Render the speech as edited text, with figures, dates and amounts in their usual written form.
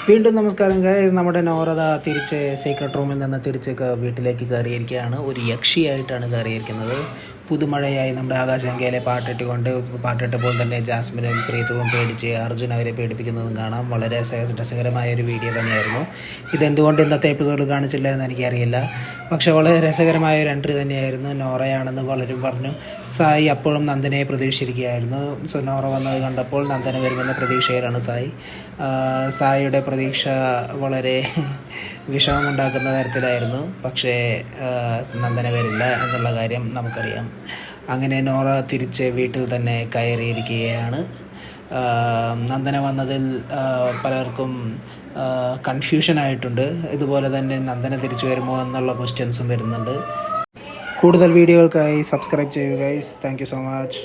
വീണ്ടും നമസ്കാരം ഗൈസ്. നമ്മുടെ നോറത തിരിച്ച് സീക്രട്ട് റൂമിൽ നിന്ന് തിരിച്ച് വീട്ടിലേക്ക് കയറിയിരിക്കുകയാണ്. ഒരു യക്ഷിയായിട്ടാണ് കയറിയിരിക്കുന്നത്. പുതുമഴയായി നമ്മുടെ ആകാശഗംഗയിലെ പാട്ടിട്ടപ്പോൾ തന്നെ ജാസ്മിനും ശ്രീതുവും പേടിച്ച് അർജുൻ അവരെ പേടിപ്പിക്കുന്നതും കാണാം. വളരെ രസകരമായ ഒരു വീഡിയോ തന്നെയായിരുന്നു. ഇതെന്തുകൊണ്ട് ഇന്നത്തെ എപ്പിസോഡ് കാണിച്ചില്ല എന്ന് എനിക്കറിയില്ല. പക്ഷേ വളരെ രസകരമായ ഒരു എൻട്രി തന്നെയായിരുന്നു. നോറയാണെന്ന് പലരും പറഞ്ഞു. സായി അപ്പോഴും നന്ദനയെ പ്രതീക്ഷിച്ചിരിക്കുകയായിരുന്നു. സോ നോറ വന്നത് കണ്ടപ്പോൾ നന്ദന വരുമെന്ന പ്രതീക്ഷയിലാണ് സായിയുടെ പ്രതീക്ഷ വളരെ വിഷമമുണ്ടാക്കുന്ന തരത്തിലായിരുന്നു. പക്ഷേ നന്ദന വരില്ല എന്നുള്ള കാര്യം നമുക്കറിയാം. അങ്ങനെ നോറ തിരിച്ച് വീട്ടിൽ തന്നെ കയറിയിരിക്കുകയാണ്. നന്ദന വന്നതിൽ പലർക്കും കൺഫ്യൂഷനായിട്ടുണ്ട്. ഇതുപോലെ തന്നെ നന്ദന തിരിച്ചു വരുമോ എന്നുള്ള ക്വസ്റ്റ്യൻസും വരുന്നുണ്ട്. കൂടുതൽ വീഡിയോകൾക്കായി സബ്സ്ക്രൈബ് ചെയ്യുക guys. Thank you so much.